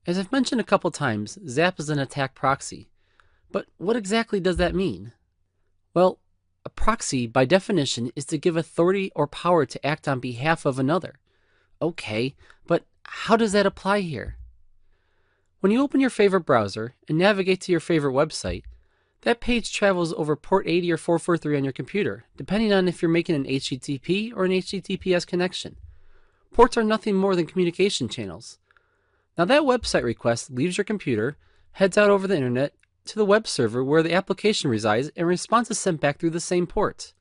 As I've mentioned a couple times, ZAP is an attack proxy. But what exactly does that mean? Well, a proxy, by definition, is to give authority or power to act on behalf of another. Okay, but how does that apply here? When you open your favorite browser and navigate to your favorite website, that page travels over port 80 or 443 on your computer, depending on if you're making an HTTP or an HTTPS connection. Ports are nothing more than communication channels. Now that website request leaves your computer, heads out over the internet to the web server where the application resides, and response is sent back through the same port.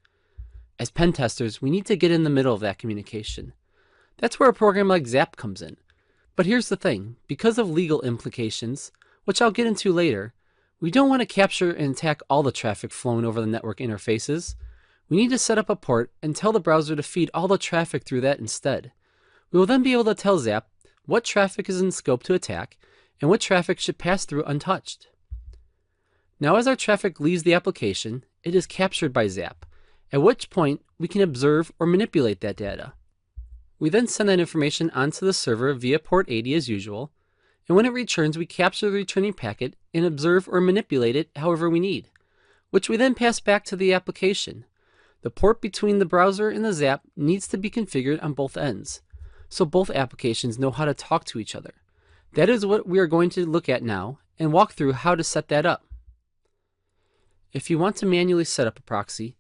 As pen testers, we need to get in the middle of that communication. That's where a program like ZAP comes in. But here's the thing, because of legal implications, which I'll get into later, we don't want to capture and attack all the traffic flowing over the network interfaces. We need to set up a port and tell the browser to feed all the traffic through that instead. We will then be able to tell ZAP what traffic is in scope to attack and what traffic should pass through untouched. Now as our traffic leaves the application, it is captured by ZAP, at which point we can observe or manipulate that data. We then send that information onto the server via port 80 as usual, and when it returns we capture the returning packet and observe or manipulate it however we need, which we then pass back to the application. The port between the browser and the ZAP needs to be configured on both ends, so both applications know how to talk to each other. That is what we are going to look at now and walk through how to set that up. If you want to manually set up a proxy,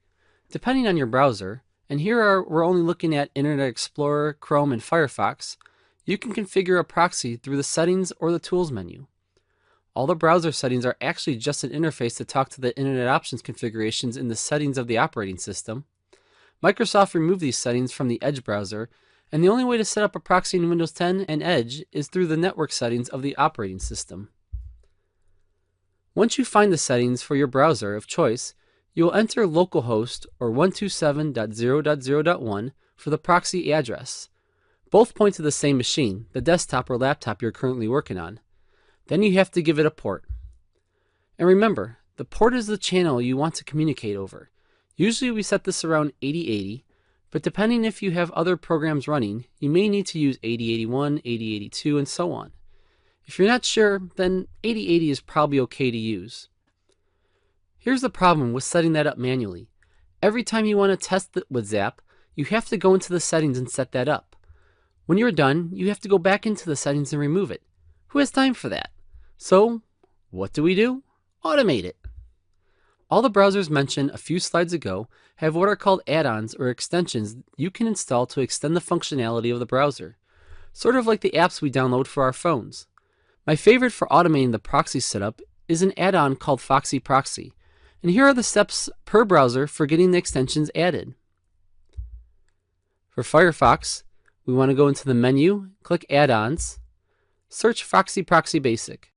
depending on your browser, and we're only looking at Internet Explorer, Chrome, and Firefox, you can configure a proxy through the Settings or the Tools menu. All the browser settings are actually just an interface to talk to the Internet Options configurations in the settings of the operating system. Microsoft removed these settings from the Edge browser, and the only way to set up a proxy in Windows 10 and Edge is through the network settings of the operating system. Once you find the settings for your browser of choice, you will enter localhost or 127.0.0.1 for the proxy address. Both point to the same machine, the desktop or laptop you're currently working on. Then you have to give it a port. And remember, the port is the channel you want to communicate over. Usually we set this around 8080, but depending if you have other programs running, you may need to use 8081, 8082, and so on. If you're not sure, then 8080 is probably okay to use. Here's the problem with setting that up manually. Every time you want to test it with ZAP, you have to go into the settings and set that up. When you're done, you have to go back into the settings and remove it. Who has time for that? So, what do? Automate it. All the browsers mentioned a few slides ago have what are called add-ons or extensions you can install to extend the functionality of the browser, sort of like the apps we download for our phones. My favorite for automating the proxy setup is an add-on called Proxy, and here are the steps per browser for getting the extensions added. For Firefox, we want to go into the menu, click Add-ons, search Proxy Basic.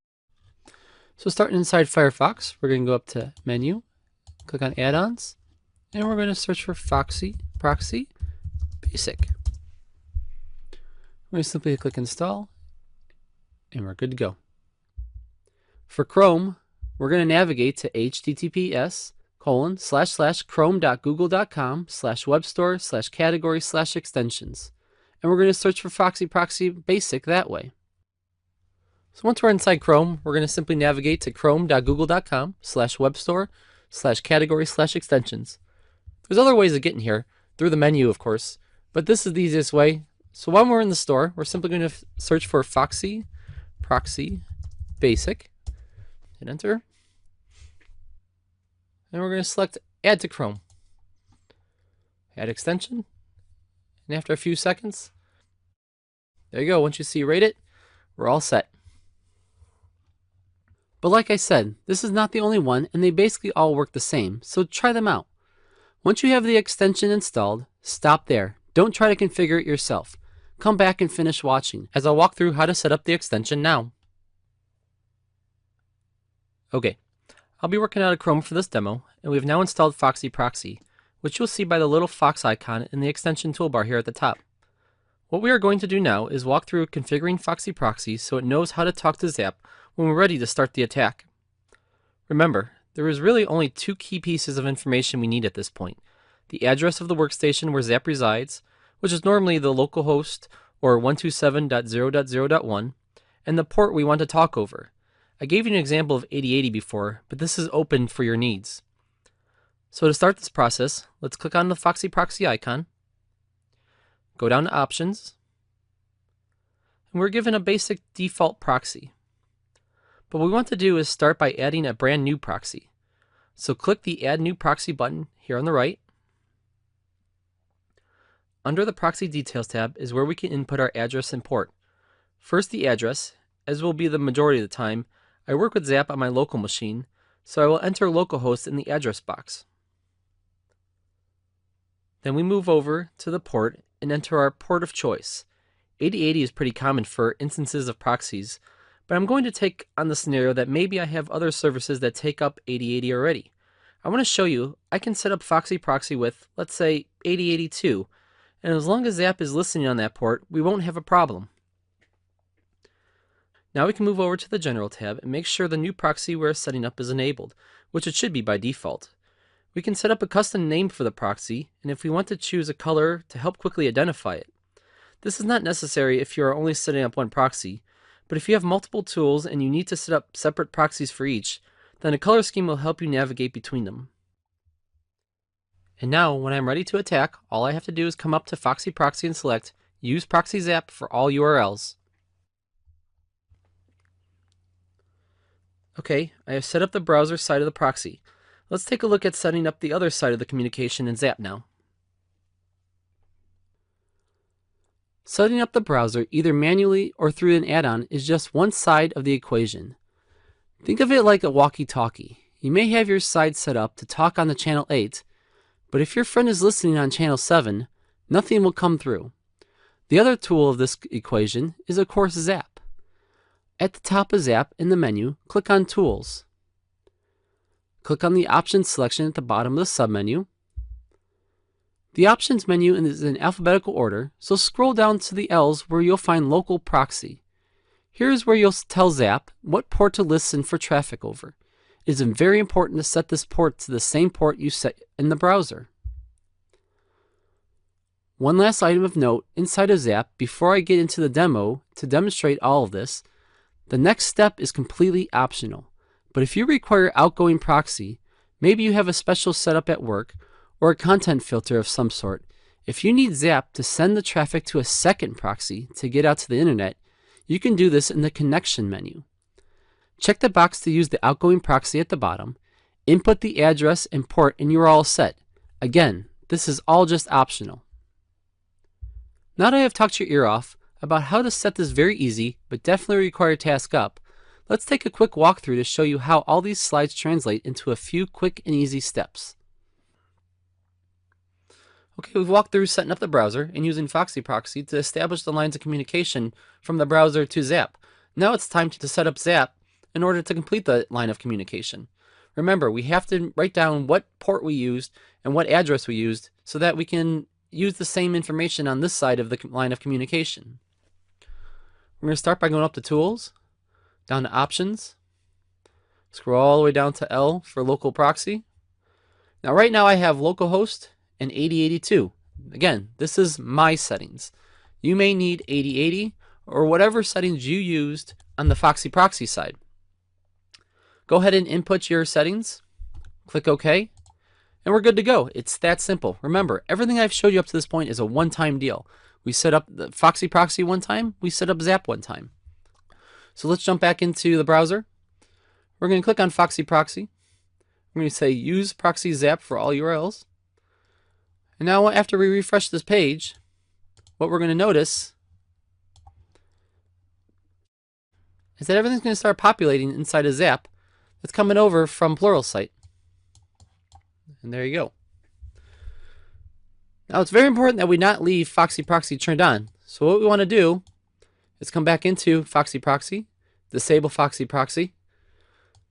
So starting inside Firefox, we're going to go up to Menu, click on Add-ons, and we're going to search for Proxy Basic. We're going to simply click Install, and we're good to go. For Chrome, we're going to navigate to https://chrome.google.com/webstore/category/extensions, and we're going to search for Proxy Basic that way. So once we're inside Chrome, we're going to simply navigate to chrome.google.com/webstore/category/extensions. There's other ways of getting here, through the menu of course, but this is the easiest way. So while we're in the store, we're simply going to search for Proxy Basic, hit enter, and we're going to select Add to Chrome. Add extension, and after a few seconds, there you go. Once you see rate it, we're all set. But like I said, this is not the only one, and they basically all work the same, so try them out. Once you have the extension installed, stop there. Don't try to configure it yourself. Come back and finish watching, as I'll walk through how to set up the extension now. Okay, I'll be working out of Chrome for this demo, and we've now installed Proxy, which you'll see by the little fox icon in the extension toolbar here at the top. What we are going to do now is walk through configuring Proxy so it knows how to talk to ZAP when we're ready to start the attack. Remember, there is really only two key pieces of information we need at this point: the address of the workstation where ZAP resides, which is normally the localhost or 127.0.0.1, and the port we want to talk over. I gave you an example of 8080 before, but this is open for your needs. So to start this process, let's click on the Foxy Proxy icon, go down to Options, and we're given a basic default proxy. But what we want to do is start by adding a brand new proxy. So click the Add New Proxy button here on the right. Under the Proxy Details tab is where we can input our address and port. First the address, as will be the majority of the time. I work with Zap on my local machine, so I will enter localhost in the address box. Then we move over to the port and enter our port of choice. 8080 is pretty common for instances of proxies, but I'm going to take on the scenario that maybe I have other services that take up 8080 already. I want to show you I can set up Foxy Proxy with, let's say, 8082, and as long as Zap is listening on that port, we won't have a problem. Now we can move over to the General tab and make sure the new proxy we're setting up is enabled, which it should be by default. We can set up a custom name for the proxy, and if we want to choose a color to help quickly identify it. This is not necessary if you are only setting up one proxy, but if you have multiple tools and you need to set up separate proxies for each, then a color scheme will help you navigate between them. And now, when I'm ready to attack, all I have to do is come up to Foxy Proxy and select Use Proxy Zap for all URLs. Okay, I have set up the browser side of the proxy. Let's take a look at setting up the other side of the communication in Zap now. Setting up the browser either manually or through an add-on is just one side of the equation. Think of it like a walkie-talkie. You may have your side set up to talk on the channel 8, but if your friend is listening on channel 7, nothing will come through. The other tool of this equation is of course Zap. At the top of Zap in the menu, click on Tools. Click on the Options selection at the bottom of the submenu. The Options menu is in alphabetical order, so scroll down to the L's where you'll find Local Proxy. Here's where you'll tell Zap what port to listen for traffic over. It is very important to set this port to the same port you set in the browser. One last item of note inside of Zap before I get into the demo to demonstrate all of this. The next step is completely optional, but if you require outgoing proxy, maybe you have a special setup at work or a content filter of some sort. If you need Zap to send the traffic to a second proxy to get out to the internet, you can do this in the connection menu. Check the box to use the outgoing proxy at the bottom, input the address and port, and you're all set. Again, this is all just optional. Now that I have talked your ear off about how to set this very easy but definitely required task up, let's take a quick walkthrough to show you how all these slides translate into a few quick and easy steps. Okay, we've walked through setting up the browser and using Foxy Proxy to establish the lines of communication from the browser to Zap. Now it's time to set up Zap in order to complete the line of communication. Remember, we have to write down what port we used and what address we used so that we can use the same information on this side of the line of communication. We're going to start by going up to Tools, down to Options, scroll all the way down to L for Local Proxy. Now right now I have localhost and 8082. Again, this is my settings. You may need 8080 or whatever settings you used on the Foxy Proxy side. Go ahead and input your settings, click OK, and we're good to go. It's that simple. Remember, everything I've showed you up to this point is a one-time deal. We set up the Foxy Proxy one time, we set up Zap one time. So let's jump back into the browser. We're going to click on Foxy Proxy. We're going to say Use Proxy Zap for all URLs. And now after we refresh this page, what we're going to notice is that everything's going to start populating inside of Zap that's coming over from Pluralsight. And there you go. Now it's very important that we not leave Foxy Proxy turned on. So what we want to do is come back into Foxy Proxy, disable Foxy Proxy,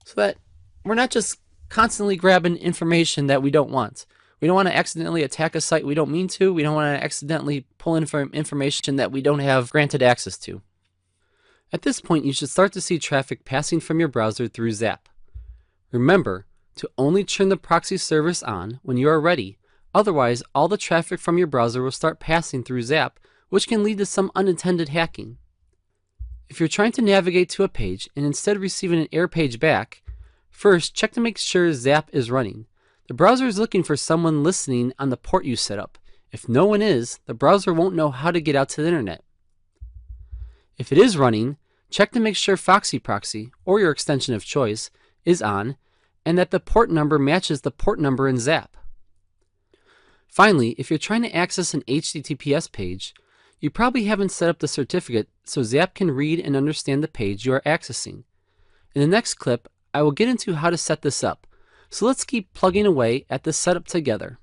so that we're not just constantly grabbing information that we don't want. We don't want to accidentally attack a site we don't mean to. We don't want to accidentally pull in information that we don't have granted access to. At this point, you should start to see traffic passing from your browser through Zap. Remember to only turn the proxy service on when you are ready. Otherwise, all the traffic from your browser will start passing through Zap, which can lead to some unintended hacking. If you're trying to navigate to a page and instead receiving an error page back, first check to make sure Zap is running. The browser is looking for someone listening on the port you set up. If no one is, the browser won't know how to get out to the internet. If it is running, check to make sure Foxy Proxy, or your extension of choice, is on, and that the port number matches the port number in Zap. Finally, if you're trying to access an HTTPS page, you probably haven't set up the certificate so Zap can read and understand the page you are accessing. In the next clip, I will get into how to set this up, so let's keep plugging away at this setup together.